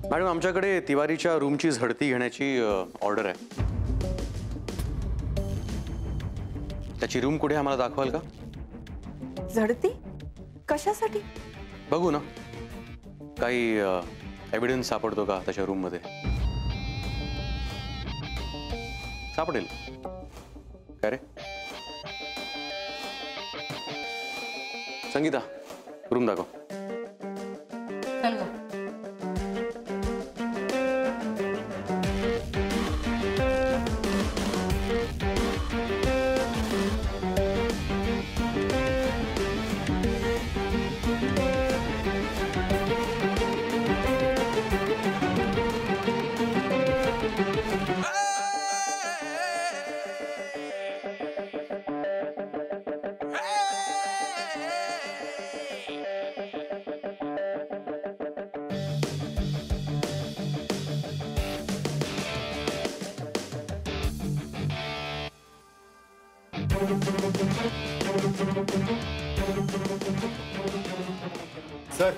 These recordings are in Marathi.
मॅडम आमच्याकडे तिवारीच्या रूमची झडती घेण्याची ऑर्डर आहे. त्याची रूम कुठे आम्हाला दाखवाल का? झडती कशासाठी? बघू ना काही एव्हिडन्स सापडतो का त्याच्या रूम मध्ये. सापडेल काय रे संगीता, रूम दाखव. चल गं. सर,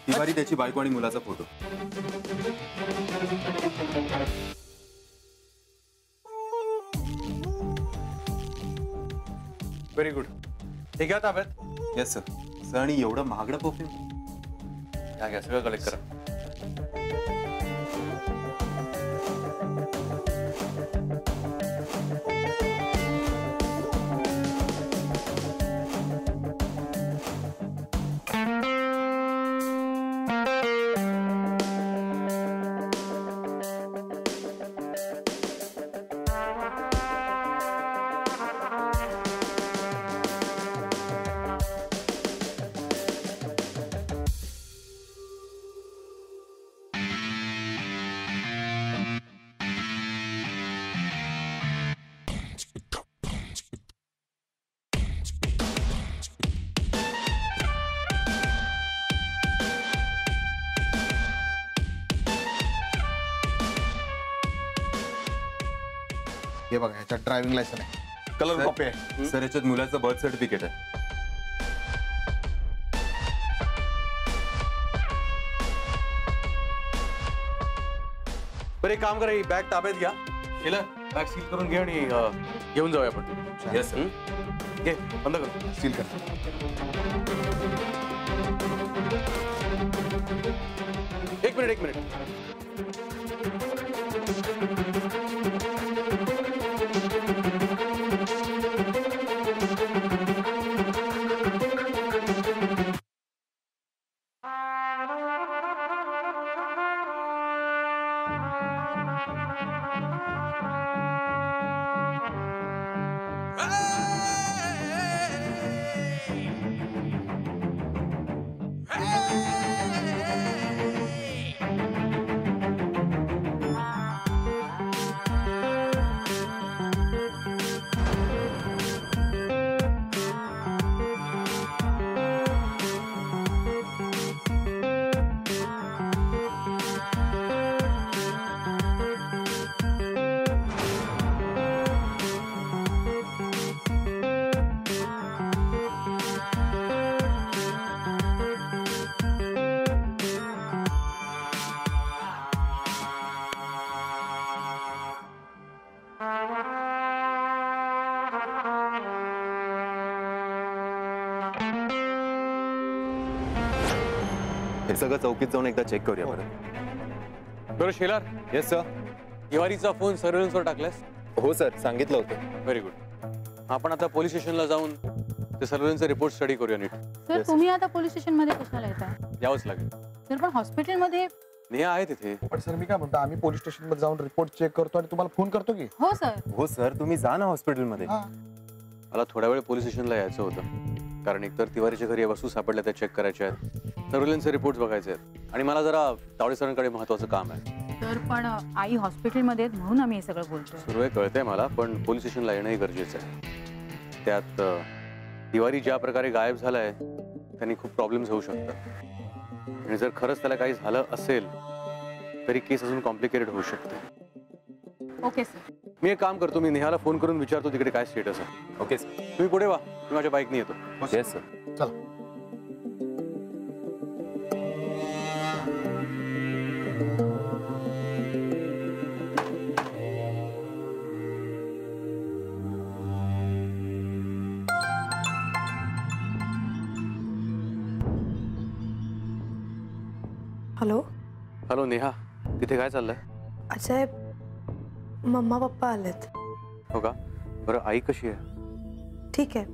तिवारी त्याची बायको आणि मुलाचा फोटो. Very good. ठीक आहे ताब्यात. Yes sir. सर आणि एवढं महागडं परफ्यूम. घ्या सगळं कलेक्ट करा. हे बघा ह्याच्यात ड्रायव्हिंग लायसन आहे, कलर कॉपी आहे. सर याच्यात मुलाचं बर्थ सर्टिफिकेट आहे. बरं एक काम करा, ही बॅग ताब्यात घ्या. केलं बॅग सील करून घे आणि घेऊन जाऊया आपण. Yes sir. घे बंद कर. सील कर. एक मिनिट. हे सगळं चौकीत जाऊन एकदा चेक करूया बरं. बरं शेलार. Yes sir. तिवारीचा फोन सर्व्हेलन्सवर टाकलास? हो सर, सांगितलं होतं. Very good. आपण आता पोलीस स्टेशनला जाऊन ते सर्व्हेलन्सचा रिपोर्ट स्टडी करूया नीट. सर तुम्ही आता पोलीस स्टेशन मध्ये कशाला येता? यावंच लागेल. सर पण हॉस्पिटलमध्ये. नेहा आहे तिथे. पण सर मी काय म्हणतो, आम्ही पोलीस स्टेशन मध्ये जाऊन रिपोर्ट चेक करतो आणि तुम्हाला फोन करतो की. हो सर. हो सर, तुम्ही जा ना हॉस्पिटलमध्ये. मला थोड्या वेळ पोलीस स्टेशनला यायचं होतं, कारण एकतर तिवारीच्या घरी वस्तू सापडल्या त्या चेक करायच्या आहेत, सर्व्हेलन्सचे रिपोर्ट्स बघायचे आहेत आणि मला जरा तावडे सरांकडे महत्त्वाचं काम आहे. सर पण आई हॉस्पिटलमध्ये आहेत म्हणून आम्ही हे सगळं बोलतोय. सुरू आहे कळतंय मला, पण पोलीस स्टेशनला येणंही गरजेचं आहे. त्यात तिवारी ज्या प्रकारे गायब झालाय त्यांनी खूप प्रॉब्लेम्स होऊ शकतात आणि जर खरंच त्याला काही झालं असेल तरी केस अजून कॉम्प्लिकेटेड होऊ शकते. Okay sir. मी एक काम करतो, मी नेहाला फोन करून विचारतो तिकडे काय स्टेटस आहे. Okay sir. तुम्ही पुढे वा, मी माझ्या बाईकने येतो. Yes sir. चला. हॅलो हॅलो नेहा, तिथे काय चाललंय? अजय, मम्मा पप्पा आलेत. हो का? बरं, आई कशी आहे? ठीक आहे.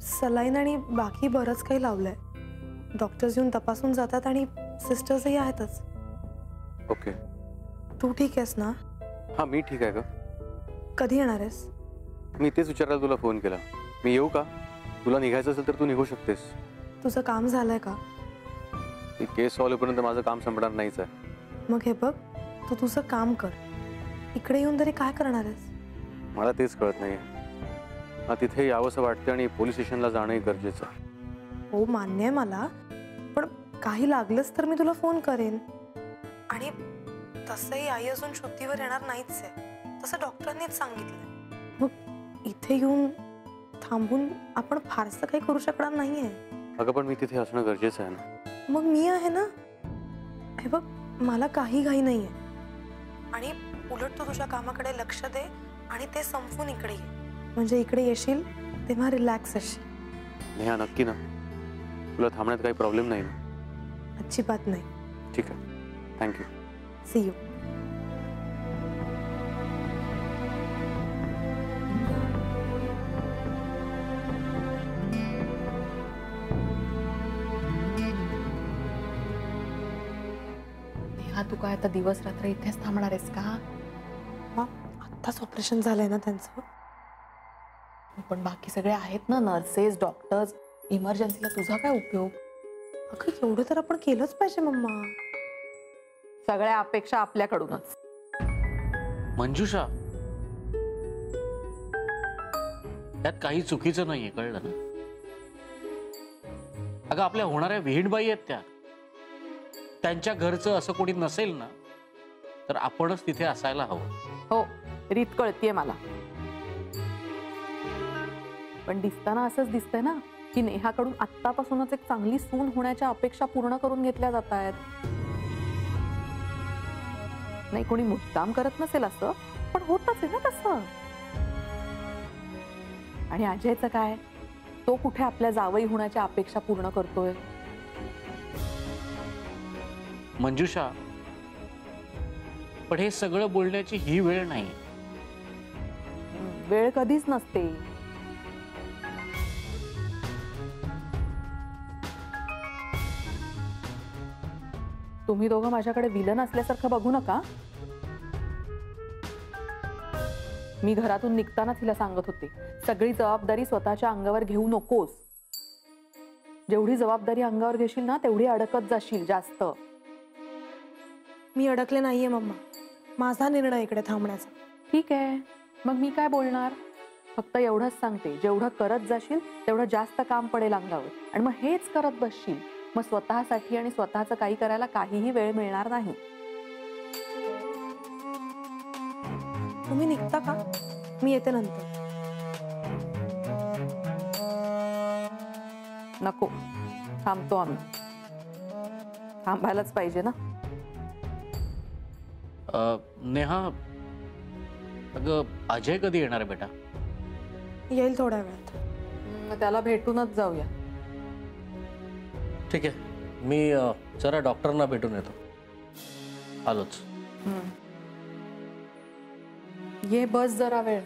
सलाईन आणि बाकी बरंच काही लावलंय. डॉक्टर्स येऊन तपासून जातात आणि सिस्टर्सही आहेतच. ओके. तू ठीक आहेस ना? हां, मी ठीक आहे ग. कधी येणार आहेस? मी तेच विचारायला तुला फोन केला. मी येऊ का? तुला निघायचं असेल तर तू निघू शकतेस. तुझं काम झालंय का? ही केस सॉल्व होईपर्यंत माझं काम संपणार नाहीच आहे. मग हे बघ, तू तुझं काम कर. इकडे येऊन तरी काय करणार आहेस? मला तेच कळत नाही. हा, तिथे यावंसं वाटतं आणि पोलीस स्टेशनला जाणंही गरजेचं आहे. हो, मान्य आहे मला, पण काही लागलंच तर मी तुला फोन करेन. आणि तसंही आई अजून शुद्धीवर येणार नाहीच आहे, तसं डॉक्टरांनीच सांगितलंय. मग इथे येऊन थांबून आपण फारसं काही करू शकणार नाहीये. अगं, पण मी तिथे असणं गरजेचं आहे ना. मग मी आहे ना. हे बघ, मला काही घाई नाहीये आणि उलट तू तुझ्या कामाकडे लक्ष दे आणि ते संपवून इकडे ये. म्हणजे इकडे येशील तेव्हा रिलॅक्स असशील. नेहा, नक्की ना? तुला थांबण्यात काही प्रॉब्लेम नाही ना? अजिबात नाही. ठीक आहे, थँक्यू. See you. नेहा, तू काय आता दिवस रात्र इथेच थांबणार आहेस का? आत्ताच ऑपरेशन झालंय ना त्यांचं. पण बाकी सगळे आहेत ना, नर्सेस, डॉक्टर्स. इमर्जन्सीला तुझा काय उपयोग? अगं, एवढं तर आपण केलंच पाहिजे मम्मा. सगळ्या अपेक्षा आपल्याकडूनच. मंजुषा, त्यात काही चुकीचं नाहीये, कळलं ना? अगं, आपल्या होणाऱ्या विहीणबाई आहेत त्या. त्यांच्या घरचं असं कोणी नसेल ना, तर आपणच तिथे असायला हवं. हो, रीत कळतीये मला. पण दिसताना असंच दिसतंय ना की नेहाकडून आत्तापासूनच एक चांगली सून होण्याच्या अपेक्षा पूर्ण करून घेतल्या जात आहेत. नाही, कोणी मुद्दाम करत नसेल असं, पण होतच आहे ना तसं. आणि अजयचं काय? तो कुठे आपल्या जावई होण्याच्या अपेक्षा पूर्ण करतोय? मंजुषा, पण हे सगळं बोलण्याची ही वेळ नाही. वेळ कधीच नसते. तुम्ही दोघं माझ्याकडे विलन असल्यासारखं बघू नका. मी घरातून निघताना तिला सांगत होते, सगळी जबाबदारी स्वतःच्या अंगावर घेऊ नकोस. जेवढी जबाबदारी अंगावर घेशील ना, तेवढी अडकत जाशील जास्त. मी अडकले नाहीये मम्मा. माझा निर्णय इकडे थांबण्याचा. ठीक आहे, मग मी काय बोलणार? फक्त एवढंच सांगते, जेवढं करत जाशील तेवढं जास्त काम पडेल अंगावर. आणि मग हेच करत बसशील, मग स्वतःसाठी आणि स्वतःचं काही करायला काहीही वेळ मिळणार नाही. तुम्ही निघता का? मी येते नंतर. नको, थांबतो आम्ही. थांबायलाच पाहिजे ना. नेहा, अगं, अजय कधी येणार आहे बेटा? येईल थोड्या वेळात. मग त्याला भेटूनच जाऊया. ठीक आहे, मी जरा डॉक्टरना भेटून येतो. आलोच. ये, बस जरा वेळ.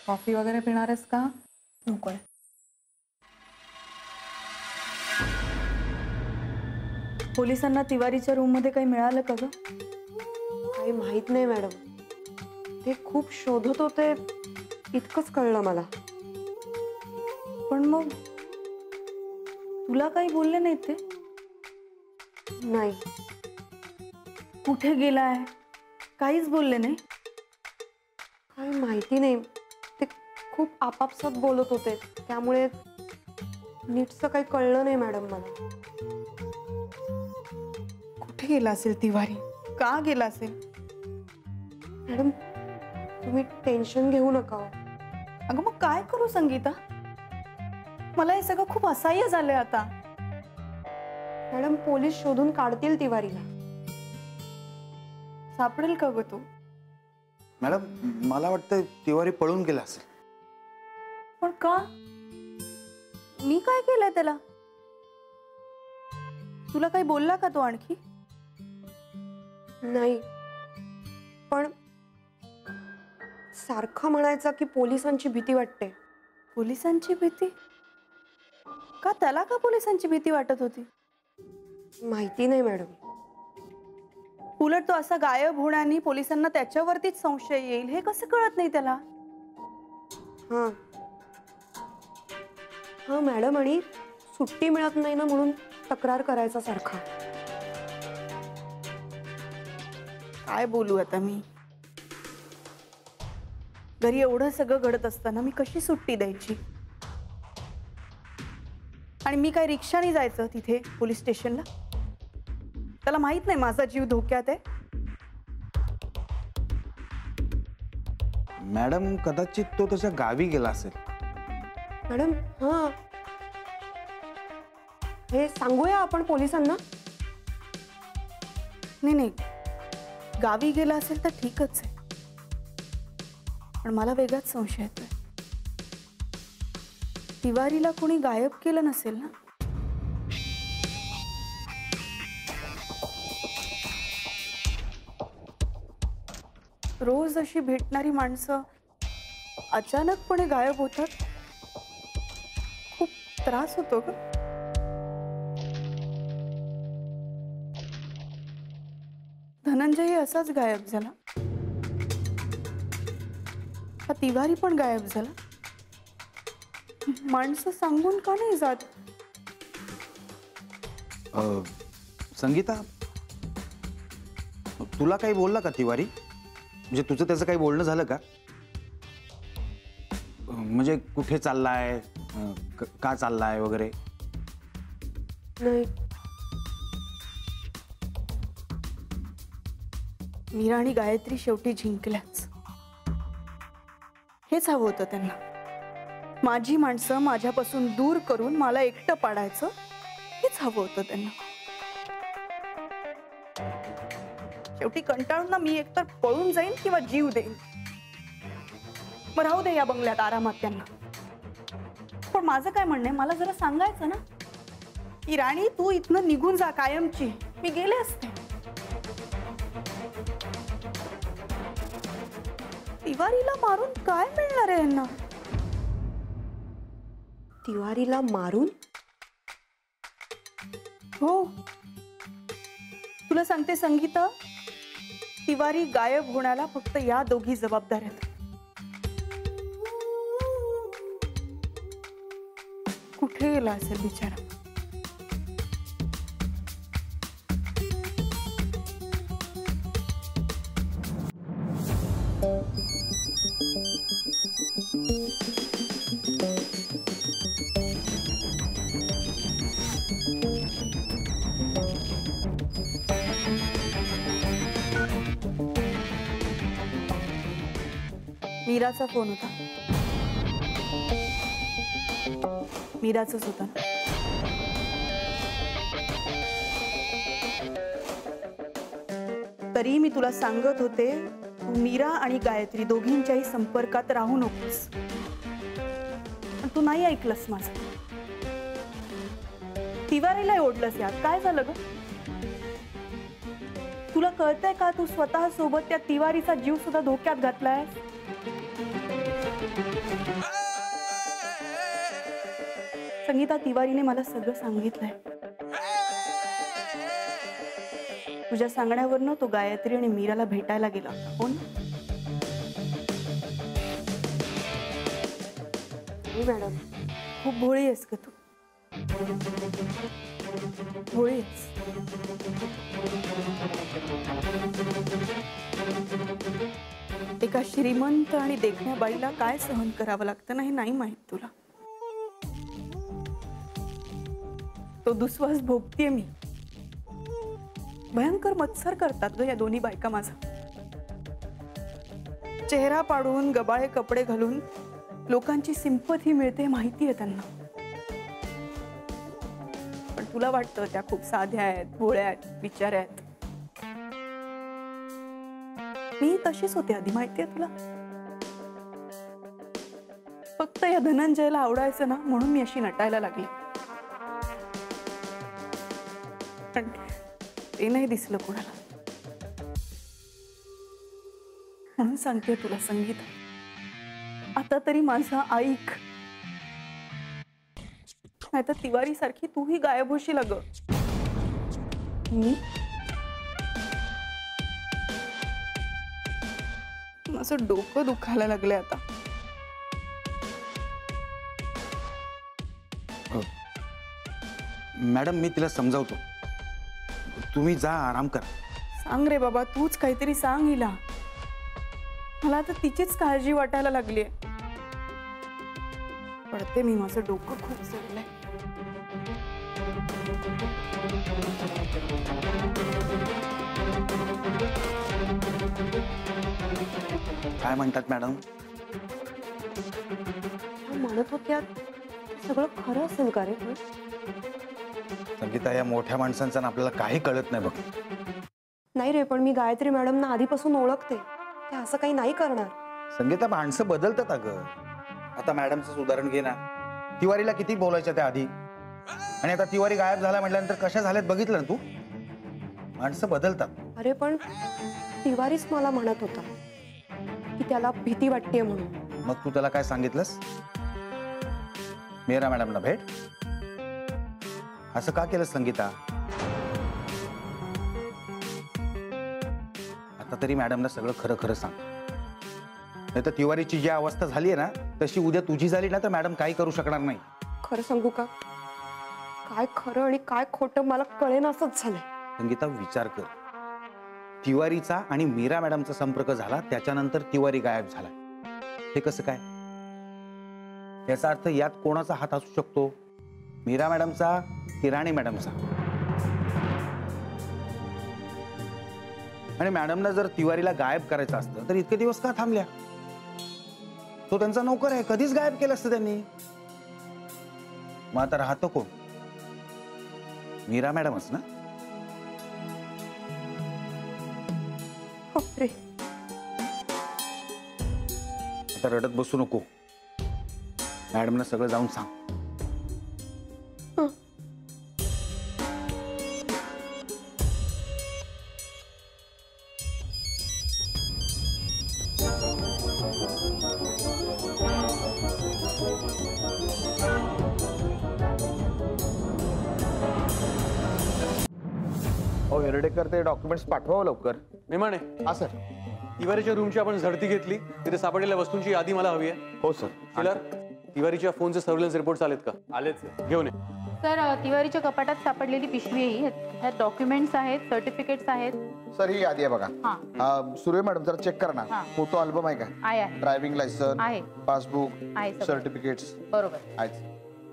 कॉफी वगैरे पिणार आहेस का? नकोय. पोलिसांना तिवारीच्या रूम मध्ये काही मिळालं का ग? काही माहित नाही मॅडम. ते खूप शोधत होते इतकंच कळलं मला. पण मग तुला काही बोलले नाही ते? नाही. कुठे गेलाय काहीच बोलले नाही? काही माहिती नाही. ते खूप आपापसात बोलत होते, त्यामुळे नीटचं काही कळलं नाही मॅडम मला. कुठे गेला असेल तिवारी? का गेला असेल? मॅडम, तुम्ही टेन्शन घेऊ नका. अगं, मग काय करू संगीता? मला हे सगळं खूप असह्य झालंय आता. मॅडम, पोलीस शोधून काढतील तिवारीला. सापडेल का ग तू? मॅडम, मला वाटतं तिवारी पळून गेला असेल. पण का? मी काय केलंय त्याला? तुला काही बोलला का तो आणखी? नाही, पण सारखं म्हणायचा की पोलिसांची भीती वाटते. पोलिसांची भीती? का त्याला का पोलिसांची भीती वाटत होती? माहिती नाही मॅडम. उलट तो असा गायब होण्याने पोलिसांना त्याच्यावरतीच संशय येईल हे कसं कळत नाही त्याला? हां हां मॅडम, आणि सुट्टी मिळत नाही ना म्हणून तक्रार करायचा सारखा. काय बोलू आता मी? घरी एवढं सगळं घडत असताना मी कशी सुट्टी द्यायची? आणि मी काय रिक्षाने जायचं तिथे पोलीस स्टेशनला? त्याला माहित नाही माझा जीव धोक्यात आहे. मॅडम कदाचित तो त्याच्या गावी गेला असेल. मॅडम हां, हे सांगूया आपण पोलिसांना? नाही, गावी गेला असेल तर ठीकच आहे, पण मला वेगळाच संशय येतोय. तिवारीला कोणी गायब केलं नसेल ना? रोज अशी भेटणारी माणसं अचानकपणे गायब होतात. खूप त्रास होतो ग. धनंजय असाच गायब झाला. हा तिवारी पण गायब झाला. माणसं सांगून का नाही जात? संगीता, तुला काही बोलला का तिवारी? म्हणजे तुझं त्याचं काही बोलणं झालं का? म्हणजे कुठे चाललाय, का चाललाय वगैरे? नाही. मीरा आणि गायत्री शेवटी जिंकल्याच. हेच हवं होतं त्यांना. माझी माणसं माझ्यापासून दूर करून मला एकटं पाडायचं, हेच हवं होतं त्यांना. शेवटी कंटाळून ना मी एकतर पळून जाईन किंवा जीव देईन. मग राहू दे या बंगल्यात आरामात त्यांना. पण माझं काय म्हणणं आहे, मला जरा सांगायचं ना की राणी तू इथनं निघून जा कायमची. मी गेले असते. तिवारीला मारून काय मिळणार आहे यांना? तिवारीला मारून? हो, तुला सांगते संगीता, तिवारी गायब होण्याला फक्त या दोघी जबाबदार आहेत. कुठे गेला असेल बिचारा? मीराचा फोन होता. मीराचाच होता. तरी मी तुला सांगत होते, तू मीरा आणि गायत्री दोघींच्याही संपर्कात राहू नकोस. पण तू नाही ऐकलंस माझं. तिवारीला ओढलंस. यात काय झालं ग? तुला कळतंय का तू स्वतः सोबत त्या तिवारीचा जीव सुद्धा धोक्यात घातलाय? संगीता, तिवारीने मला सगळं सांगितलंय. तुझ्या सांगण्यावरनं तो गायत्री आणि मीराला भेटायला गेला. हो ना? मॅडम, खूप भोळी आहेस का तू? भोळी आहेस. एका श्रीमंत आणि देखण्या बाईला काय सहन करावं लागतं ना हे नाही माहित तुला. तो दुस्वास भोगतेय मी. भयंकर मत्सर करतात ग या दोन्ही बायका माझा. चेहरा पाडून गबाळे कपडे घालून लोकांची सिंपथी मिळते माहिती आहे त्यांना. पण तुला वाटतं त्या खूप साध्या आहेत, भोळ्या आहेत, बिचाऱ्या आहेत. मी तशीच होते आधी, माहिती आहे तुला. फक्त या धनंजयला आवडायचं ना म्हणून मी अशी नटायला लागली. पण ते नाही दिसलं कोणाला. म्हणून सांगते तुला संगीता, आता तरी माझा ऐक, नाहीतर तिवारी सारखी तूही गायब होशील अगं. मी माझं डोकं दुखायला लागलंय आता. मॅडम मी तिला समजावतो, तुम्ही जा आराम करा. सांग रे बाबा, तूच काहीतरी सांग हिला. मला आता तिचीच काळजी वाटायला लागली. पडते मी, माझं डोकं खूप जडलंय. काय म्हणतात मॅडम? म्हणत होत्या सगळं खरं असेल का रे? संगीता, या मोठ्या माणसांचं ना आपल्याला काही कळत नाही बघ. नाही रे, पण मी गायत्री मॅडमना आधीपासून ओळखते. ते असं काही नाही करणार. संगीता, माणसं बदलतात अगं. आता मॅडमचं उदाहरण घे ना. तिवारीला किती बोलायच्या त्या आधी, आणि आता तिवारी गायब झाला म्हटल्यानंतर कशा झाल्यात बघितलं ना तू. माणसं बदलतात. अरे पण तिवारीच मला म्हणत होता की त्याला भीती वाटतेय म्हणून. मग तू त्याला काय सांगितलंस? मीरा मॅडमला भेट. असं का केलं संगीता? आता तरी मॅडमला सगळं खरं खरं सांग. नाही तर तिवारीची जी अवस्था झाली आहे ना, तशी उद्या तुझी झाली ना तर मॅडम काही करू शकणार नाही. खरं सांगू का, काय खरं आणि काय खोटं मला कळेना असंच झालंय. संगीता, विचार कर. तिवारीचा आणि मीरा मॅडमचा संपर्क झाला, त्याच्यानंतर तिवारी गायब झाला. हे कसं काय? याचा अर्थ यात कोणाचा हात असू शकतो? मीरा मॅडमचा की राणी मॅडमचा? आणि मॅडमला जर तिवारीला गायब करायचं असतं तर इतके दिवस का थांबल्या? तो त्यांचा नोकर आहे, कधीच गायब केलं असतं त्यांनी. मग आता राहतो कोण? मीरा मॅडमच ना? रे, आता रडत बसू नको. मॅडमला सगळं जाऊन सांग. हो हेरडेकर, ते डॉक्युमेंट्स पाठवावं लवकर. मेमाने, हा सर. तिवारीच्या रूमची आपण झडती घेतली, तिथे सापडलेल्या वस्तूंची यादी मला हवी आहे. हो सर. चिलर, तिवारीच्या फोनचे सर्व्हिलन्स रिपोर्ट्स आलेत का? आलेच. घेऊन ये. सर, तिवारीच्या कपाटात सापडलेली पिशवी आहे, ह्यात डॉक्युमेंट्स आहेत, सर्टिफिकेट्स आहेत. सर ही यादी आहे बघा. सुर्वे मॅडम जरा चेक करा ना. हां. फोटो अल्बम आहे का? आहे. ड्रायव्हिंग लायसन आहे. पासबुक आहे सगळं. सर्टिफिकेट्स बरोबर, आहेत.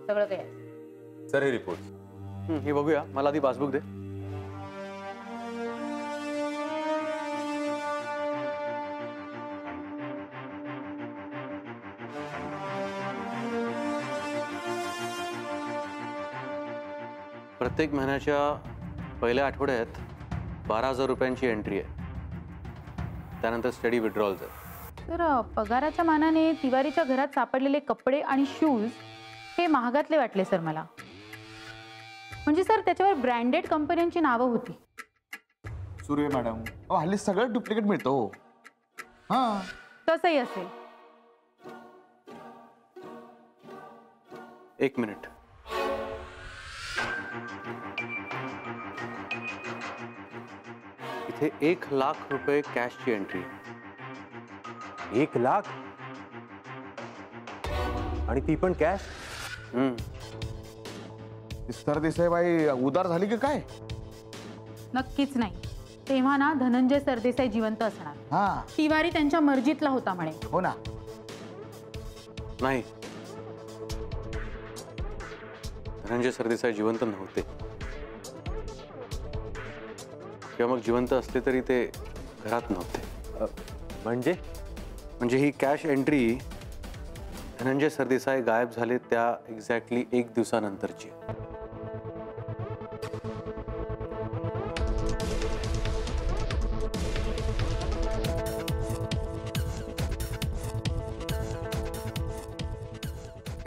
सगळं काही आहे. सर हे रिपोर्ट हे बघूया. मला आधी पासबुक दे. प्रत्येक महिन्याच्या पहिल्या आठवड्यात 12,000 रुपयांची एंट्री आहे. त्यानंतर स्टडी विड्रॉल्स आहेत. तर पगाराच्या मानाने तिवारीच्या घरात सापडलेले कपडे आणि शूज हे महागातले वाटले सर मला. म्हणजे सर त्याच्यावर ब्रँडेड कंपन्यांची नावं होती. सुर्वे मॅडम, हल्ली सगळं डुप्लिकेट मिळतो. हा, तसंही असेल. एक मिनिट. इथे 1,00,000 रुपये कॅशची एंट्री. 1,00,000 आणि ती पण कॅश? सरदेसाई बाई उदार झाली की काय? नक्कीच नाही. तेव्हा ना धनंजय सरदेसाई जिवंत असणार. हा, तिवारी त्यांच्या मर्जीतला होता म्हणे. हो ना. नाही, धनंजय सरदेसाई जिवंत नव्हते. किंवा मग जिवंत असले तरी ते घरात नव्हते. म्हणजे ही कॅश एंट्री धनंजय सरदेसाई गायब झाले त्या एक्झॅक्टली 1 दिवसानंतरची.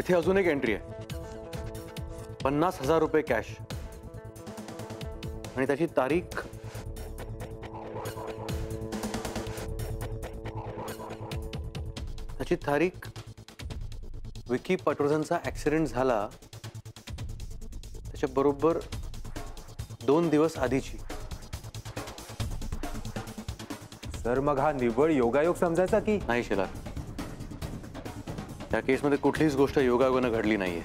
इथे अजून एक एंट्री आहे, 50,000 रुपये कॅश, आणि त्याची तारीख विकी पटवर्धनचा ऍक्सिडेंट झाला त्याच्या बरोबर 2 दिवस आधीची. सर मग हा निव्वळ योगायोग समजायचा की? नाही शेलार, त्या केसमध्ये कुठलीच गोष्ट योगायोगानं घडली नाहीये.